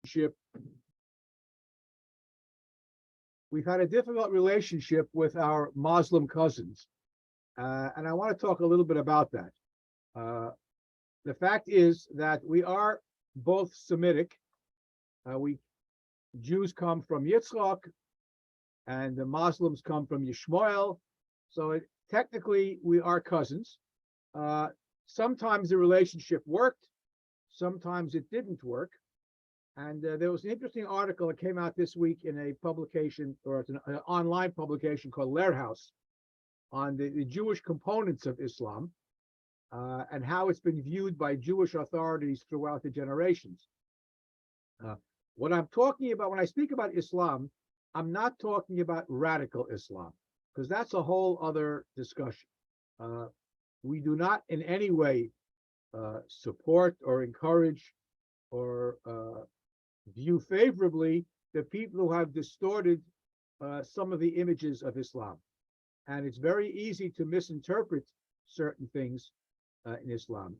relationship. We've had a difficult relationship with our Muslim cousins, and I want to talk a little bit about that. The fact is that we are both Semitic. We Jews come from Yitzchak, and the Muslims come from Yishmael. So technically, we are cousins. Sometimes the relationship worked, sometimes it didn't work. And there was an interesting article that came out this week in a publication, or it's an online publication called Lehrhaus, on the Jewish components of Islam and how it's been viewed by Jewish authorities throughout the generations. What I'm talking about when I speak about Islam, I'm not talking about radical Islam, because that's a whole other discussion. We do not in any way support or encourage or view favorably the people who have distorted some of the images of Islam. And it's very easy to misinterpret certain things in Islam.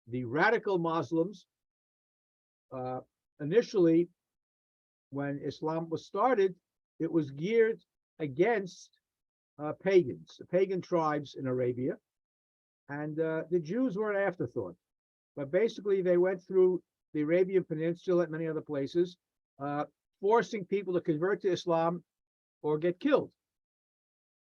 The radical Muslims, initially, when Islam was started, it was geared against pagans, the pagan tribes in Arabia. And the Jews were an afterthought. But basically, they went through the Arabian Peninsula and many other places, forcing people to convert to Islam or get killed.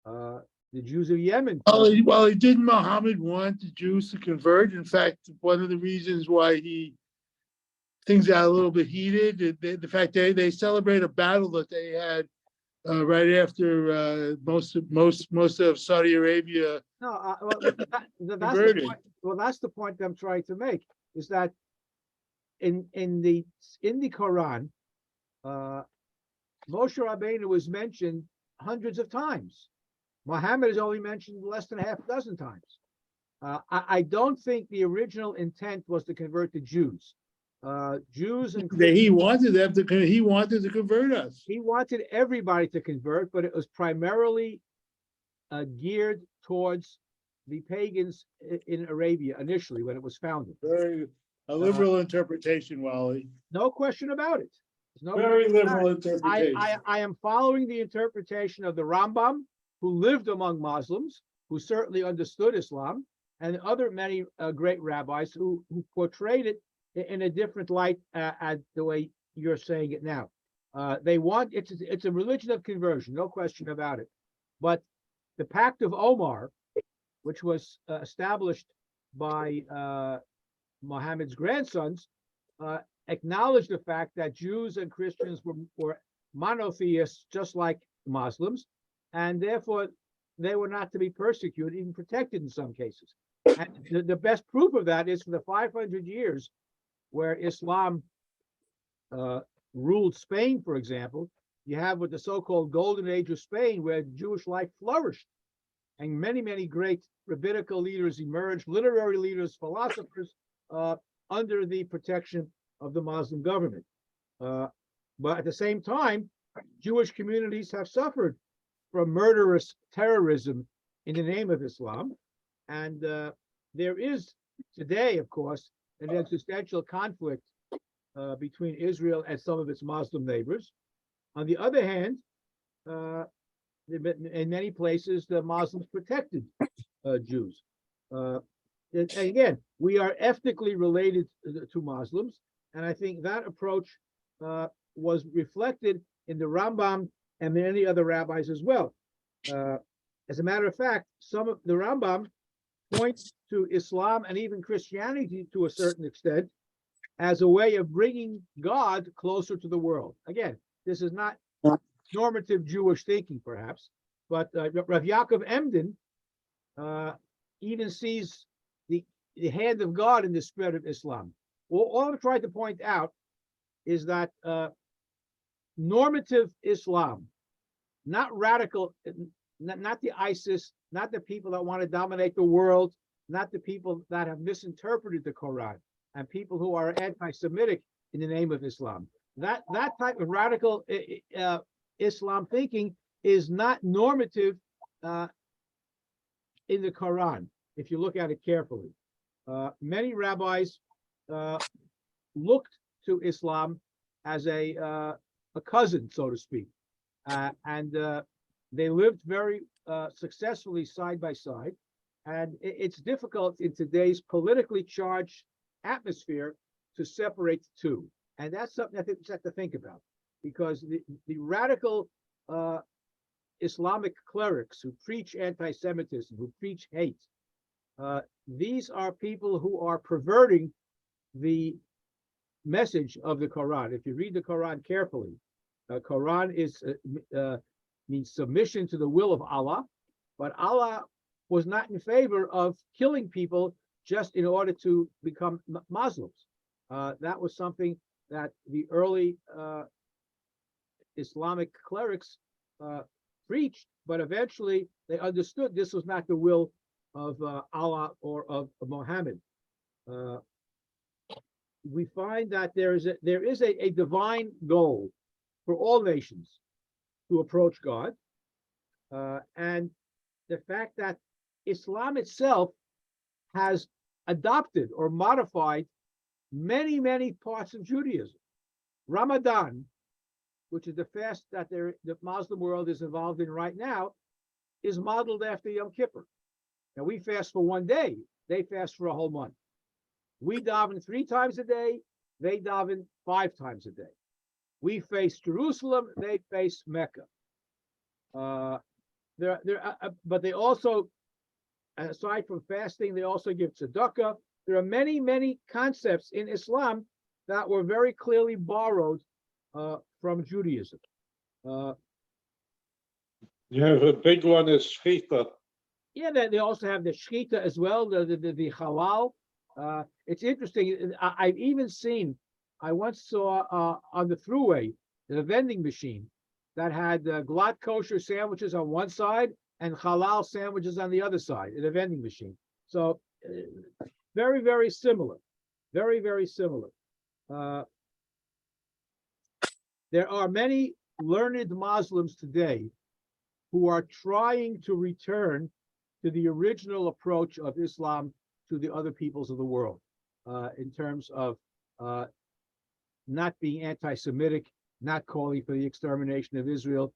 The Jews of Yemen. Well, didn't Muhammad want the Jews to convert? In fact, one of the reasons why things got a little bit heated, the fact they celebrate a battle that they had right after most of Saudi Arabia. No, that's the point I'm trying to make, is that in the Quran, Moshe Rabbeinu was mentioned hundreds of times. Muhammad is only mentioned less than half a dozen times. I don't think the original intent was to convert the Jews. Jews and he wanted them to. He wanted to convert us. He wanted everybody to convert, but it was primarily geared towards the pagans in Arabia initially when it was founded. Very a liberal interpretation, Wally. No question about it. Very liberal interpretation. I am following the interpretation of the Rambam, who lived among Muslims, who certainly understood Islam, and other many great rabbis who portrayed it in a different light as the way you're saying it now. It's a religion of conversion, no question about it. But the Pact of Omar, which was established by Muhammad's grandsons, acknowledged the fact that Jews and Christians were monotheists, just like Muslims, and therefore they were not to be persecuted, even protected in some cases. And the best proof of that is for the 500 years where Islam ruled Spain, for example, you have what the so-called Golden Age of Spain, where Jewish life flourished, and many, many great rabbinical leaders emerged, literary leaders, philosophers, under the protection of the Muslim government. But at the same time, Jewish communities have suffered from murderous terrorism in the name of Islam. And there is today, of course, an existential conflict between Israel and some of its Muslim neighbors. On the other hand, in many places, the Muslims protected Jews. And again, we are ethnically related to Muslims, and I think that approach was reflected in the Rambam and many other rabbis as well. As a matter of fact, some of the Rambam points to Islam and even Christianity to a certain extent as a way of bringing God closer to the world. Again, this is not normative Jewish thinking, perhaps, but Rav Yaakov Emden even sees the hand of God in the spread of Islam. All I'm trying to point out is that normative Islam, not radical, not the ISIS, not the people that want to dominate the world, not the people that have misinterpreted the Quran, and people who are anti-Semitic in the name of Islam. That type of radical Islam thinking is not normative in the Quran, if you look at it carefully. Many rabbis looked to Islam as a cousin, so to speak, and they lived very successfully side by side. And it's difficult in today's politically charged atmosphere to separate the two. And that's something I think we have to think about, because the radical Islamic clerics who preach anti-Semitism, who preach hate, these are people who are perverting the message of the Quran. If you read the Quran carefully, Quran means submission to the will of Allah, but Allah was not in favor of killing people just in order to become Muslims. That was something that the early Islamic clerics preached, but eventually they understood this was not the will of Allah or of Muhammad. We find that there is a divine goal for all nations to approach God, and the fact that Islam itself has adopted or modified many parts of Judaism. Ramadan, which is the fast that the Muslim world is involved in right now, is modeled after Yom Kippur. Now, we fast for one day, they fast for a whole month. We daven 3 times a day, they daven 5 times a day. We face Jerusalem, they face Mecca. But they also, aside from fasting, they also give tzedakah. There are many concepts in Islam that were very clearly borrowed from Judaism. Yeah, the big one is Shechita. Yeah, they also have the shechita as well, the halal. It's interesting. I've even seen, I once saw on the thruway, the vending machine that had glatt kosher sandwiches on one side and halal sandwiches on the other side in a vending machine. So very similar, very similar. There are many learned Muslims today who are trying to return to the original approach of Islam to the other peoples of the world, in terms of not being anti-Semitic, not calling for the extermination of Israel,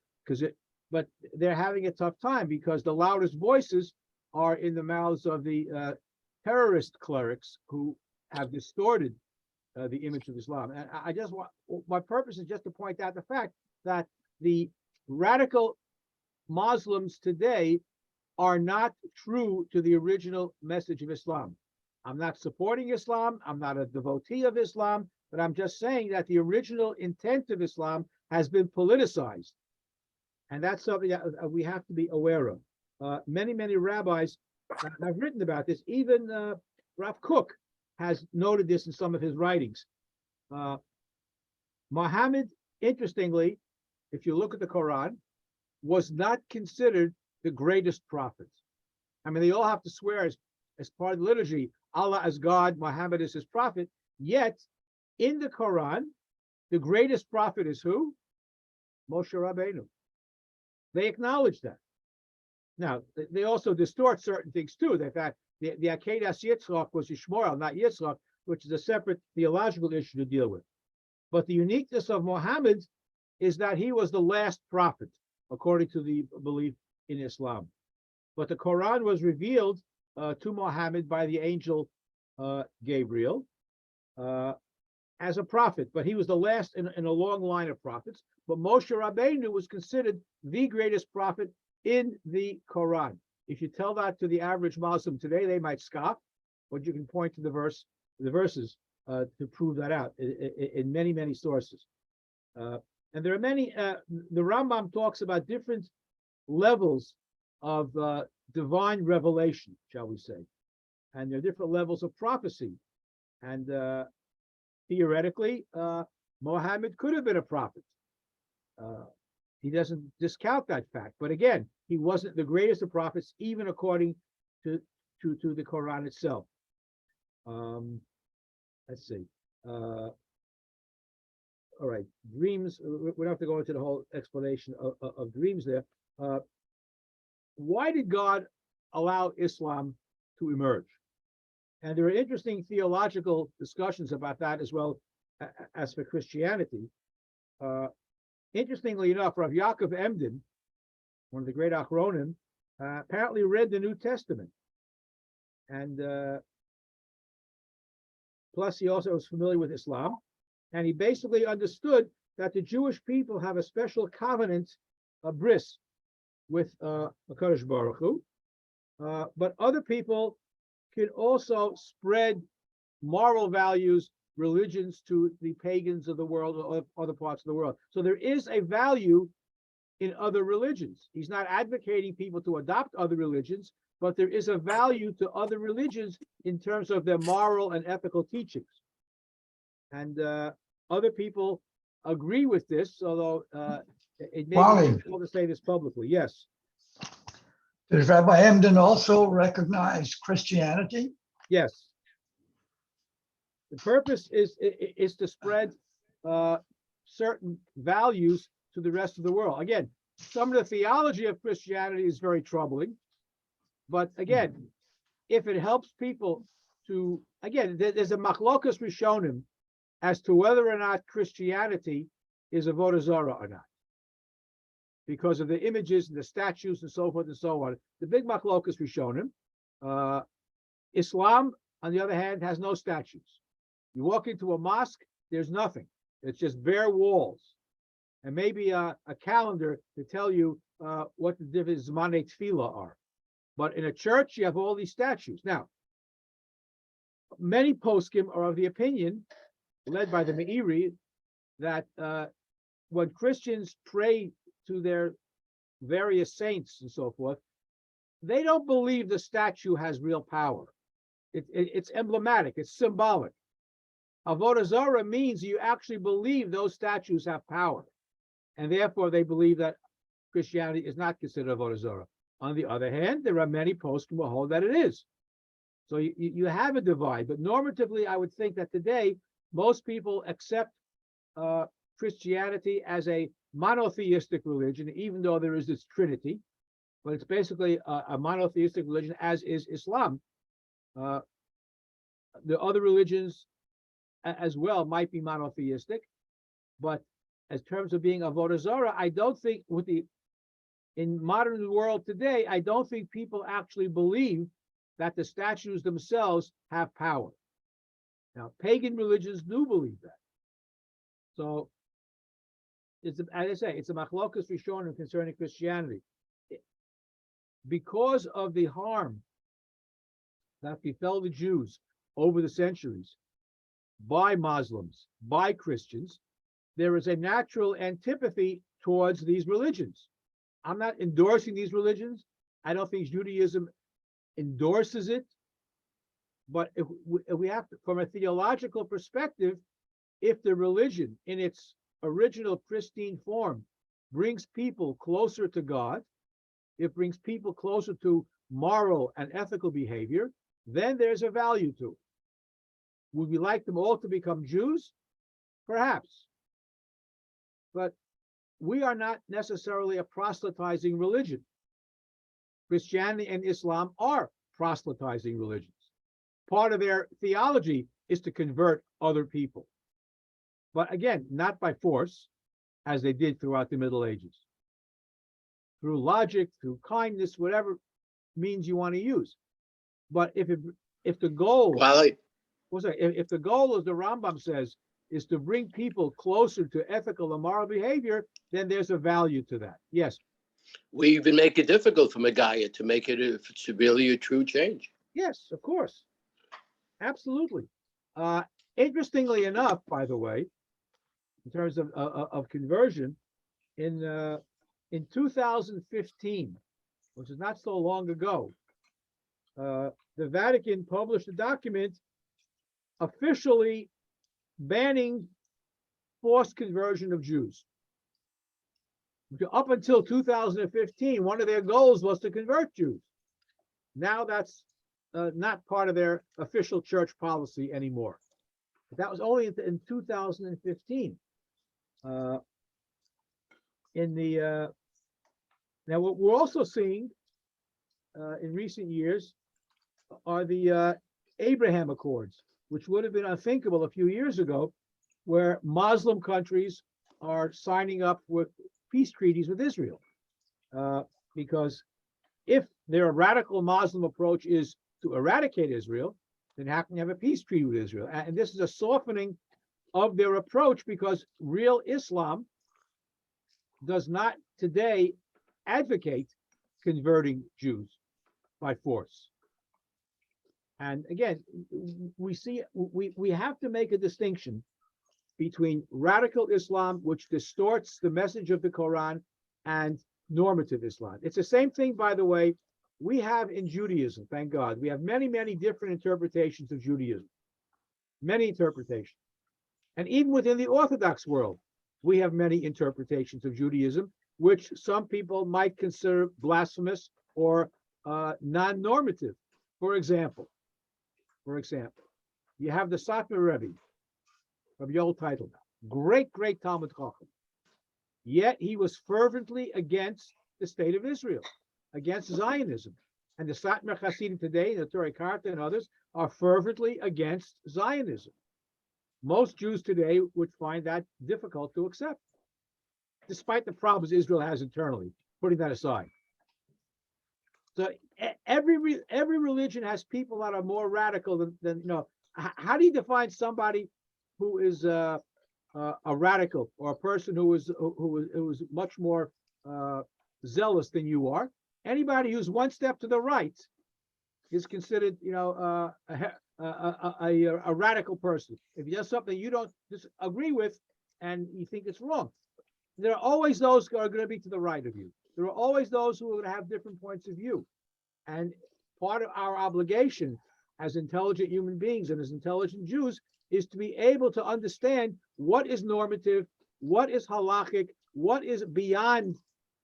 but they're having a tough time because the loudest voices are in the mouths of the terrorist clerics who have distorted the image of Islam. And I just want, my purpose is just to point out the fact that the radical Muslims today are not true to the original message of Islam. I'm not supporting Islam, I'm not a devotee of Islam, but I'm just saying that the original intent of Islam has been politicized. And that's something that we have to be aware of. Many rabbis have written about this. Even Rav Kook has noted this in some of his writings. Muhammad, interestingly, if you look at the Quran, was not considered the greatest prophet. I mean, they all have to swear as part of the liturgy, Allah as God, Muhammad is his prophet. Yet, in the Quran, the greatest prophet is who? Moshe Rabbeinu. They acknowledge that. Now, they also distort certain things too. In fact, the Akedas Yitzchak was Yishmael, not Yitzchak, which is a separate theological issue to deal with. But the uniqueness of Muhammad is that he was the last prophet, according to the belief in Islam. But the Quran was revealed to Muhammad by the angel Gabriel as a prophet, but he was the last in a long line of prophets. But Moshe Rabbeinu was considered the greatest prophet in the Quran. If you tell that to the average Muslim today, they might scoff, but you can point to the verses to prove that out in many sources. And there are many, the Rambam talks about different levels of divine revelation, shall we say. And there are different levels of prophecy. And theoretically, Muhammad could have been a prophet. He doesn't discount that fact. But again, he wasn't the greatest of prophets, even according to the Quran itself. Let's see. All right, dreams. We don't have to go into the whole explanation of dreams there. Why did God allow Islam to emerge? And there are interesting theological discussions about that, as well as for Christianity, interestingly enough, Rav Yaakov Emden, one of the great Achronim, apparently read the New Testament. And plus, he also was familiar with Islam. And he basically understood that the Jewish people have a special covenant, a bris, with HaKadosh Baruch Hu. But other people can also spread moral values, religions to the pagans of the world or other parts of the world. So there is a value in other religions. He's not advocating people to adopt other religions, but there is a value to other religions in terms of their moral and ethical teachings. And other people agree with this, although it may be difficult to say this publicly. Yes. Does Rabbi Emden also recognize Christianity? Yes. The purpose is to spread certain values to the rest of the world. Again, some of the theology of Christianity is very troubling, but again, if it helps people to, again, there's a machlokas rishonim as to whether or not Christianity is avodah zarah or not, because of the images and the statues and so forth and so on. The big machlokas rishonim. Islam, on the other hand, has no statues. You walk into a mosque, there's nothing. It's just bare walls, and maybe a calendar to tell you what the different zmanei tefillah are. But in a church, you have all these statues. Now, many poskim are of the opinion, led by the Meiri, that when Christians pray to their various saints and so forth, they don't believe the statue has real power. It's emblematic, it's symbolic. Avodah zarah means you actually believe those statues have power, and therefore they believe that Christianity is not considered avodah zarah. On the other hand, there are many poskim who hold that it is. So you have a divide, but normatively, I would think that today most people accept Christianity as a monotheistic religion, even though there is this trinity, but it's basically a monotheistic religion, as is Islam. The other religions as well might be monotheistic, but as terms of being avodah zarah, I don't think in modern world today, I don't think people actually believe that the statues themselves have power. Now, pagan religions do believe that. So, as I say, it's a machlokas rishonim concerning Christianity. Because of the harm that befell the Jews over the centuries by Muslims, by Christians, there is a natural antipathy towards these religions. I'm not endorsing these religions. I don't think Judaism endorses it. But if we have to, from a theological perspective, if the religion in its original pristine form brings people closer to God, it brings people closer to moral and ethical behavior, then there's a value to it. Would we like them all to become Jews? Perhaps. But we are not necessarily a proselytizing religion. Christianity and Islam are proselytizing religions. Part of their theology is to convert other people. But again, not by force, as they did throughout the Middle Ages. Through logic, through kindness, whatever means you want to use. But if the goal, if the goal, as the Rambam says, is to bring people closer to ethical and moral behavior, then there's a value to that. Yes. We even make it difficult for Megaya to make it if it's really a true change. Yes, of course. Absolutely. Interestingly enough, by the way, in terms of conversion, in 2015, which is not so long ago, the Vatican published a document officially banning forced conversion of Jews. Up until 2015, one of their goals was to convert Jews. Now that's not part of their official church policy anymore. But that was only in 2015. Now what we're also seeing in recent years are the Abraham Accords, which would have been unthinkable a few years ago, where Muslim countries are signing up with peace treaties with Israel. Because if their radical Muslim approach is to eradicate Israel, then how can you have a peace treaty with Israel? And this is a softening of their approach, because real Islam does not today advocate converting Jews by force. And again, we have to make a distinction between radical Islam, which distorts the message of the Quran, and normative Islam. It's the same thing, by the way, we have in Judaism, thank God. We have many, many different interpretations of Judaism, many interpretations. And even within the Orthodox world, we have many interpretations of Judaism, which some people might consider blasphemous or non-normative. For example, you have the Satmar Rebbe of Yoel Teitelbaum, great Talmud Chacham. Yet he was fervently against the state of Israel, against Zionism. And the Satmar Hasidim today, the Torah Karta and others, are fervently against Zionism. Most Jews today would find that difficult to accept, despite the problems Israel has internally, putting that aside. So every religion has people that are more radical than how do you define somebody who is a radical, or a person who is much more zealous than you are? Anybody who's one step to the right is considered, a radical person. If he does something you don't disagree with and you think it's wrong, there are always those who are going to be to the right of you. There are always those who are going to have different points of view. And part of our obligation as intelligent human beings and as intelligent Jews is to be able to understand what is normative, what is halachic, what is beyond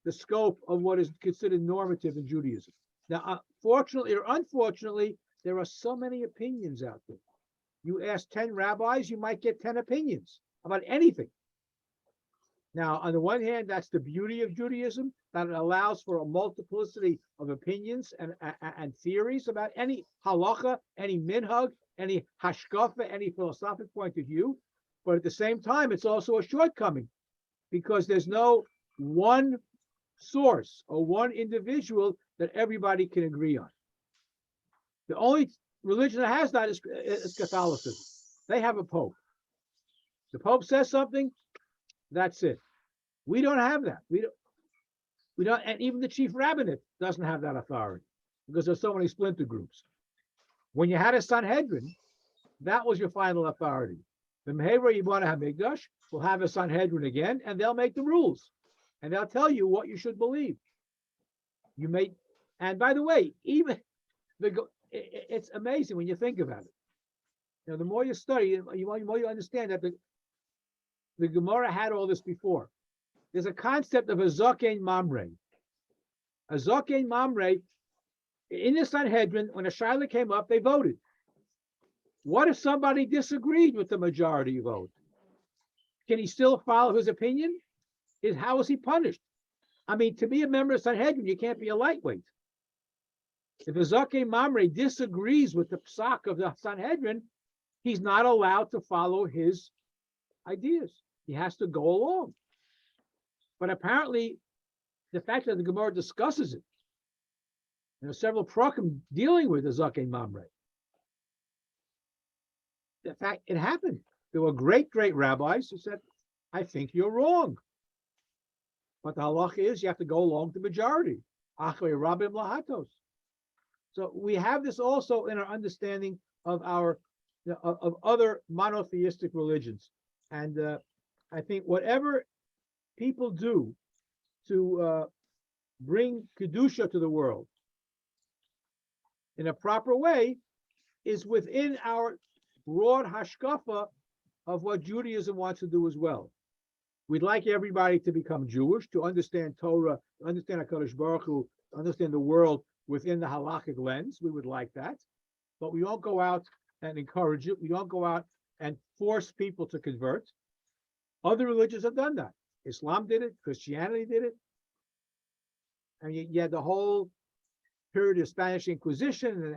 the scope of what is considered normative in Judaism. Now, fortunately or unfortunately, there are so many opinions out there. You ask 10 rabbis, you might get 10 opinions about anything. Now, on the one hand, that's the beauty of Judaism, that it allows for a multiplicity of opinions and theories about any halacha, any minhag, any hashkafa, any philosophic point of view. But at the same time, it's also a shortcoming, because there's no one source or one individual that everybody can agree on. The only religion that has that is Catholicism. They have a pope. The pope says something, that's it. We don't have that. We don't, and even the chief rabbinate doesn't have that authority, because there's so many splinter groups. When you had a Sanhedrin, that was your final authority. The Meheira Yibana HaMikdash will have a Sanhedrin again, and they'll make the rules, and they'll tell you what you should believe. And by the way, it's amazing when you think about it. The more you study, the more you understand that the Gemara had all this before. There's a concept of a Zokein Mamre. A Zokein Mamre, in the Sanhedrin, when a Shaila came up, they voted. What if somebody disagreed with the majority vote? Can he still follow his opinion? How is he punished? I mean, to be a member of Sanhedrin, you can't be a lightweight. If a Zokein Mamre disagrees with the psak of the Sanhedrin, he's not allowed to follow his ideas. He has to go along. But apparently, the fact that the Gemara discusses it, there are several prakim dealing with the Zokein Mamre. The fact it happened. There were great rabbis who said, I think you're wrong. But the halacha is you have to go along to the majority. Achrei Rabim Lahatos. So we have this also in our understanding of of other monotheistic religions. And I think whatever people do to bring Kedusha to the world in a proper way is within our broad hashkafa of what Judaism wants to do as well. We'd like everybody to become Jewish, to understand Torah, to understand HaKadosh Baruch Hu, to understand the world within the halakhic lens. We would like that. But we don't go out and encourage it. We don't go out and force people to convert. Other religions have done that. Islam did it. Christianity did it. And you had the whole period of Spanish Inquisition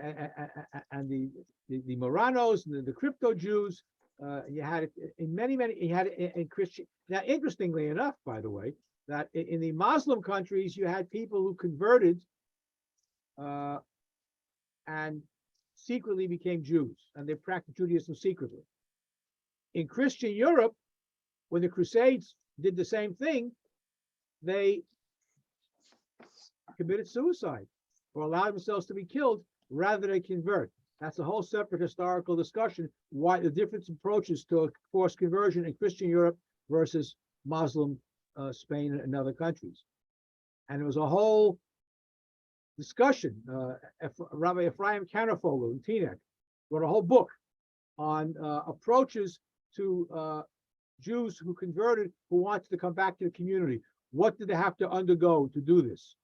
and the Moranos and the crypto Jews. You had it in many, you had it in Christian. Now, interestingly enough, by the way, that in the Muslim countries, you had people who converted and secretly became Jews, and they practiced Judaism secretly. In Christian Europe, when the Crusades did the same thing, they committed suicide or allowed themselves to be killed rather than convert. That's a whole separate historical discussion, why the different approaches to forced conversion in Christian Europe versus Muslim Spain and other countries. And it was a whole discussion. Rabbi Ephraim Kanafolu in Teaneck wrote a whole book on approaches to Jews who converted, who wanted to come back to the community. What did they have to undergo to do this?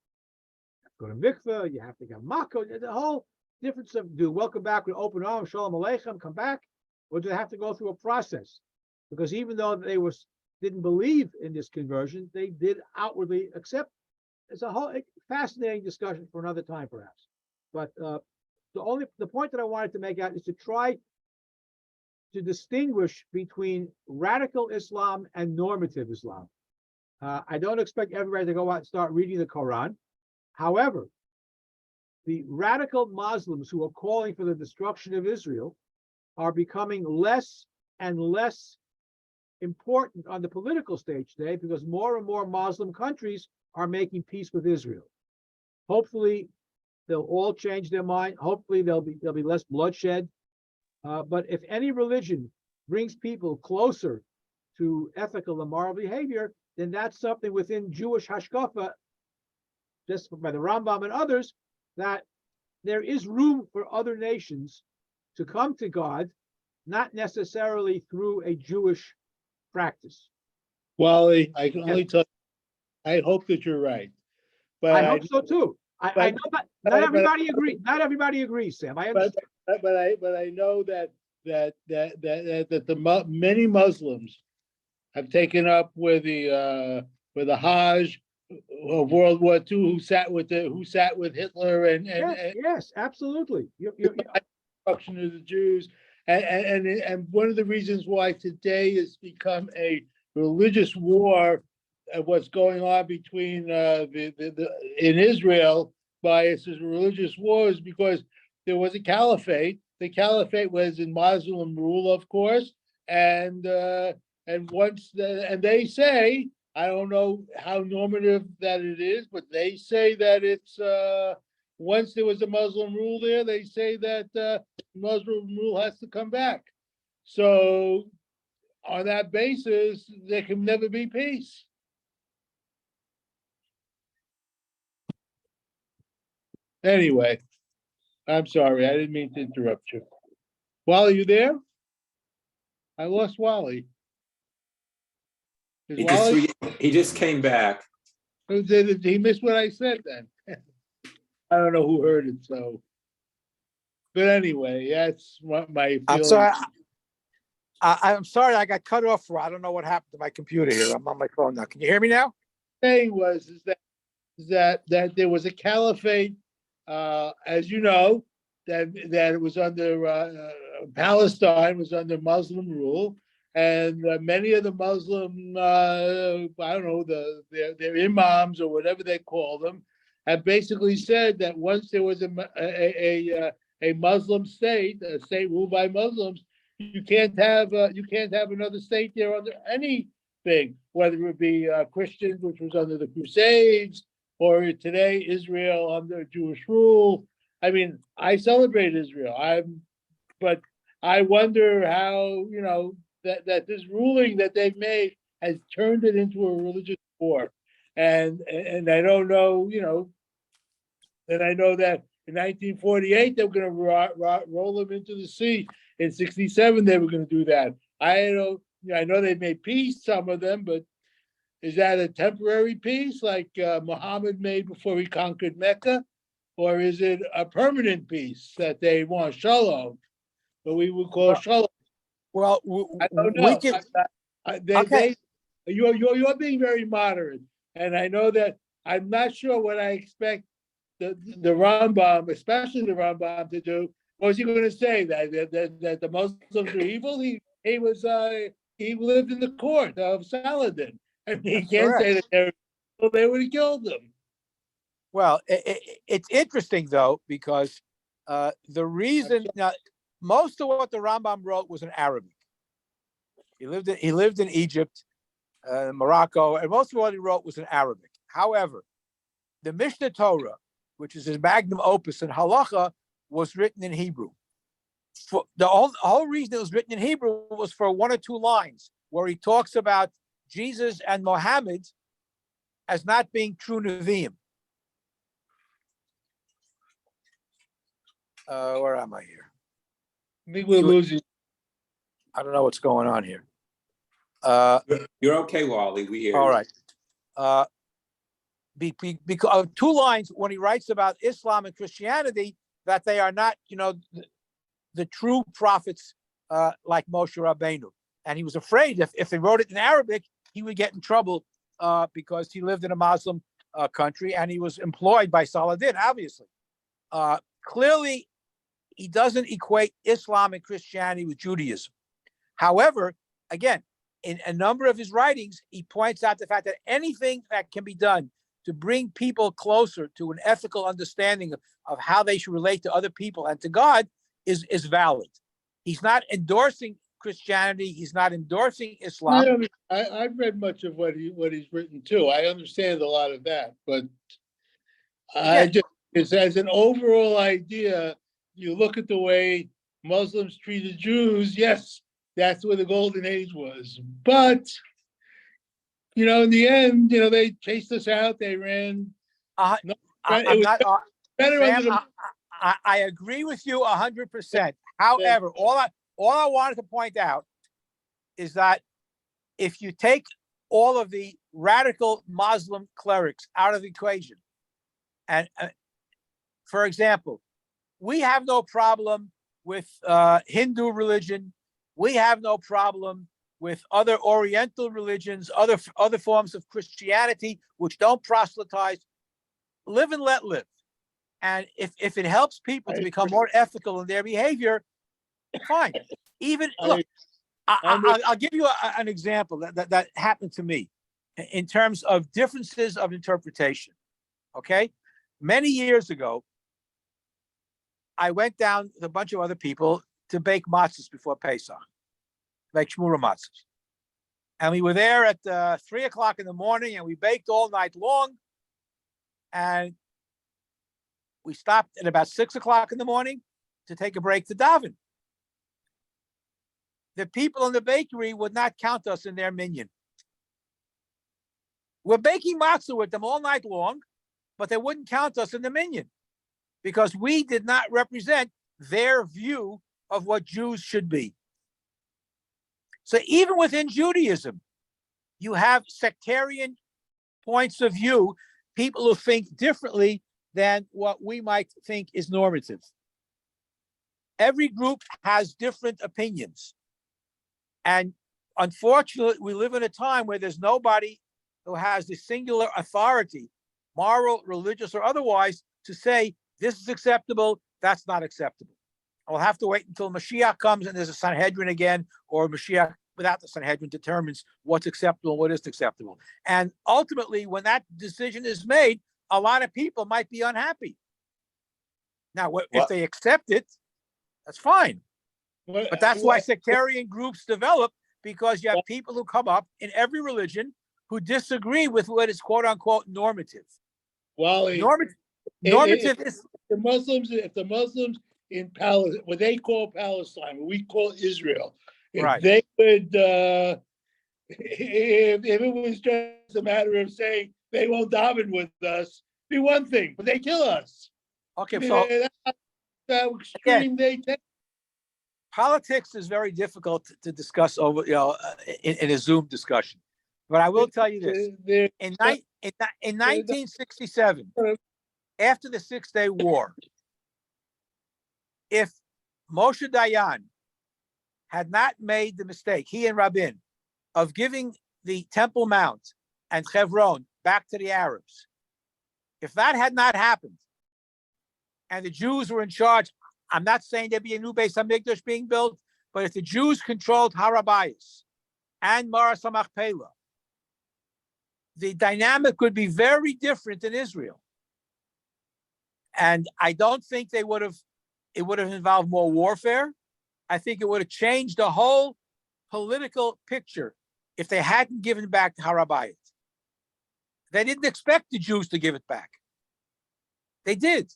You have to go to mikveh, you have to get mako, the whole difference of do welcome back with open arms, shalom aleichem, come back, or do they have to go through a process? Because even though they didn't believe in this conversion, they did outwardly accept. It's a whole fascinating discussion for another time, perhaps. But the point that I wanted to make out is to try to distinguish between radical Islam and normative Islam. I don't expect everybody to go out and start reading the Quran. However, the radical Muslims who are calling for the destruction of Israel are becoming less and less important on the political stage today because more and more Muslim countries are making peace with Israel. Hopefully, they'll all change their mind. Hopefully, there'll be less bloodshed. But if any religion brings people closer to ethical and moral behavior, then that's something within Jewish hashkafa, just by the Rambam and others, that there is room for other nations to come to God, not necessarily through a Jewish practice. Wally, I can only tell you, I hope that you're right. But I hope so too. I know that not everybody but- agrees. Not everybody agrees, Sam. I understand. but I know that many Muslims have taken up with the Hajj of World War II, who sat with Hitler and Yes, absolutely. destruction of the Jews, and one of the reasons why today has become a religious war, what's going on between in Israel by its religious wars, because there was a caliphate. The caliphate was in Muslim rule, of course, and they say, I don't know how normative that it is, but they say that it's once there was a Muslim rule there, they say that Muslim rule has to come back. So on that basis, there can never be peace. Anyway, I'm sorry, I didn't mean to interrupt you. Wally, you there? I lost Wally. Is Wally? He just came back. Did he miss what I said then? I don't know who heard it, so. But anyway, that's what my I'm feeling. sorry. I'm sorry I got cut off. I don't know what happened to my computer here. I'm on my phone now. Can you hear me now? Saying was that there was a caliphate, as you know, that it was under Palestine was under Muslim rule, and many of the Muslim I don't know their imams or whatever they call them have basically said that once there was a Muslim state, a state ruled by Muslims, you can't have another state there under anything, whether it be Christians, which was under the Crusades, or today Israel under Jewish rule. I mean, I celebrate Israel. But I wonder how that this ruling that they've made has turned it into a religious war, and I don't know, and I know that in 1948 they were going to roll them into the sea. In 67 they were going to do that. I know they made peace, some of them, but is that a temporary peace like Muhammad made before he conquered Mecca? Or is it a permanent peace that they want, shalom, but we would call shalom? Well, I don't know. we can. Okay. You're being very moderate, and I know that I'm not sure what I expect the Rambam, especially the Rambam, to do. What was he going to say? That the Muslims are evil? He he lived in the court of Saladin. I mean, you That's can't say correct. that they would have killed him. Well, it's interesting though, because the reason now, most of what the Rambam wrote was in Arabic. He lived in Egypt, Morocco, and most of what he wrote was in Arabic. However, the Mishnah Torah, which is his magnum opus in halacha, was written in Hebrew. For the whole reason it was written in Hebrew was for one or two lines where he talks about Jesus and Muhammad as not being true Nevi'im. Where am I here? I think we're losing. I don't know what's going on here. You're okay, Wally. We hear All you. right. Because two lines when he writes about Islam and Christianity, that they are not, the true prophets like Moshe Rabbeinu. And he was afraid if they wrote it in Arabic, he would get in trouble because he lived in a Muslim country and he was employed by Saladin, obviously. Clearly, he doesn't equate Islam and Christianity with Judaism. However, again, in a number of his writings, he points out the fact that anything that can be done to bring people closer to an ethical understanding of how they should relate to other people and to God is valid. He's not endorsing Christianity. He's not endorsing Islam. I've read much of what he's written too. I understand a lot of that, but it's as an overall idea, you look at the way Muslims treated Jews, yes, that's where the golden age was. But, in the end, they chased us out, they ran. I agree with you 100%. However, all I wanted to point out is that if you take all of the radical Muslim clerics out of the equation, and for example, we have no problem with Hindu religion. We have no problem with other Oriental religions, other forms of Christianity, which don't proselytize. Live and let live. And if it helps people to become more ethical in their behavior, fine. Even look, I'll give you an example that happened to me in terms of differences of interpretation. Okay, many years ago, I went down with a bunch of other people to bake matzahs before Pesach, like shmura matzahs, and we were there at 3:00 in the morning, and we baked all night long, and we stopped at about 6:00 in the morning to take a break to daven. The people in the bakery would not count us in their minyan. We're baking matzah with them all night long, but they wouldn't count us in the minyan because we did not represent their view of what Jews should be. So even within Judaism, you have sectarian points of view, people who think differently than what we might think is normative. Every group has different opinions. And unfortunately, we live in a time where there's nobody who has the singular authority, moral, religious, or otherwise, to say this is acceptable, that's not acceptable. I'll have to wait until Mashiach comes and there's a Sanhedrin again, or Mashiach without the Sanhedrin determines what's acceptable and what isn't acceptable. And ultimately, when that decision is made, a lot of people might be unhappy. Now, if they accept it, that's fine. But that's why sectarian groups develop, because you have people who come up in every religion who disagree with what is quote unquote normative. Wally, normative is if the Muslims in Palestine, what they call Palestine, what we call Israel, if right. they would, if it was just a matter of saying they won't daven with us, be one thing, but they kill us. Okay, so that's extreme they take. Politics is very difficult to discuss over, in a Zoom discussion. But I will tell you this: in 1967, after the 6-Day War, if Moshe Dayan had not made the mistake, he and Rabbi, of giving the Temple Mount and Hebron back to the Arabs, if that had not happened, and the Jews were in charge, I'm not saying there'd be a new Beis Hamikdash being built, But if the Jews controlled Harabayas and Maras HaMachpelah, the dynamic would be very different in Israel. And I don't think it would have involved more warfare. I think it would have changed the whole political picture if they hadn't given back the Harabayit. They didn't expect the Jews to give it back. They did.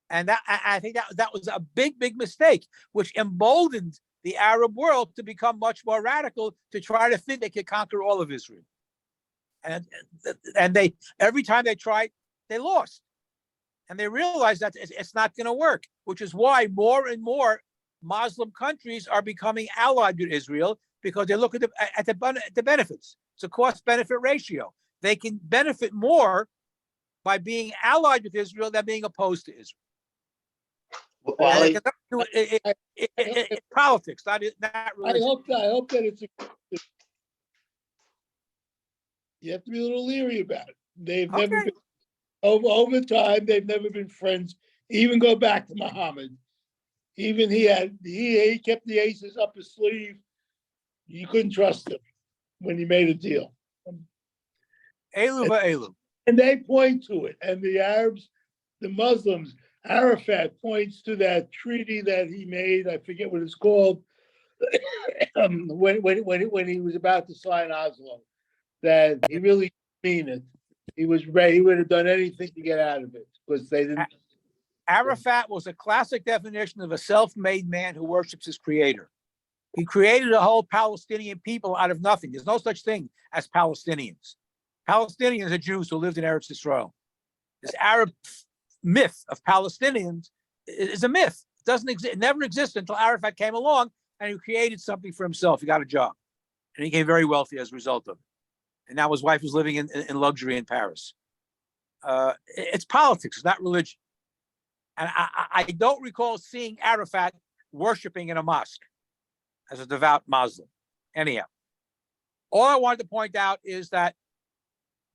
And I think that was a big, big mistake, which emboldened the Arab world to become much more radical, to try to think they could conquer all of Israel. And they, every time they tried, they lost. And they realized that it's not going to work, which is why more and more Muslim countries are becoming allied with Israel, because they look at the benefits. It's a cost-benefit ratio. They can benefit more by being allied with Israel than being opposed to Israel. Wally, It's politics, not religion. I hope that you have to be a little leery about it. They've never been, over time, they've never been friends. Even go back to Muhammad. Even he kept the aces up his sleeve. You couldn't trust him when he made a deal. Elu ba'elu. And they point to it. And the Arabs, the Muslims, Arafat points to that treaty that he made. I forget what it's called. when he was about to sign Oslo, that he really mean it. He was ready. He would have done anything to get out of it, because they didn't. Arafat was a classic definition of a self-made man who worships his creator. He created a whole Palestinian people out of nothing. There's no such thing as Palestinians. Palestinians are Jews who lived in Eretz Yisrael. This Arab myth of Palestinians is a myth. It doesn't exist. It never existed until Arafat came along and he created something for himself. He got a job, and he became very wealthy as a result of it. And now his wife is living in luxury in Paris. It's politics, it's not religion. And I don't recall seeing Arafat worshiping in a mosque as a devout Muslim. Anyhow, all I wanted to point out is that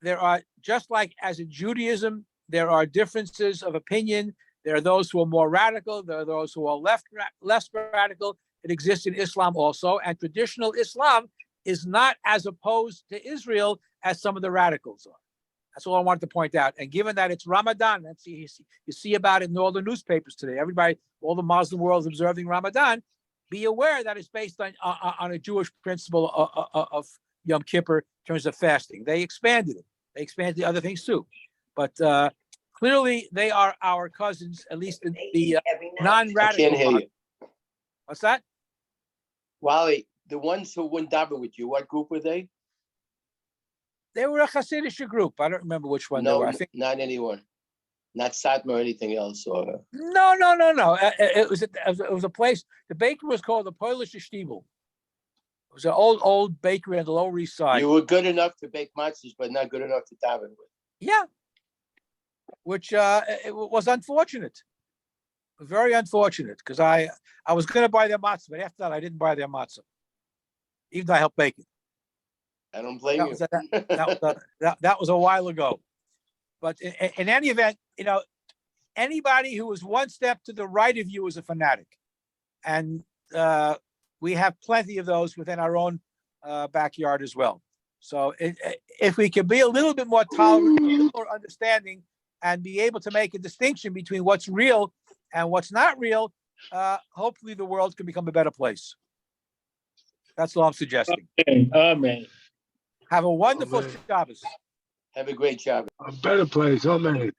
there are, just like as in Judaism, there are differences of opinion. There are those who are more radical. There are those who are less radical. It exists in Islam also. And traditional Islam is not as opposed to Israel as some of the radicals are. That's all I wanted to point out. And given that it's Ramadan, you see about it in all the newspapers today. Everybody, all the Muslim world is observing Ramadan. Be aware that it's based on a Jewish principle of Yom Kippur in terms of fasting. They expanded it. They expanded the other things too. But clearly, they are our cousins, at least in the non-radical. I can't hear you. What's that? Wally, the ones who wouldn't daven with you, what group were they? They were a Hasidic group. I don't remember which one they No, were. I think not anyone. Not Satmar or anything else. Or no. It was a place. The bakery was called the Polish Stiebel. It was an old bakery on the Lower East Side. you were good enough to bake matzahs, but not good enough to daven with. Yeah, which it was unfortunate. Very unfortunate, because I was going to buy their matzah, but after that I didn't buy their matzah, even though I helped bake it. I don't blame you. That was a while ago. But in any event, anybody who is one step to the right of you is a fanatic. And we have plenty of those within our own backyard as well. So if we can be a little bit more tolerant, a little more understanding, and be able to make a distinction between what's real and what's not real, hopefully the world can become a better place. That's all I'm suggesting. Amen. Have a wonderful Shabbos. Have a great job. A better place, amen.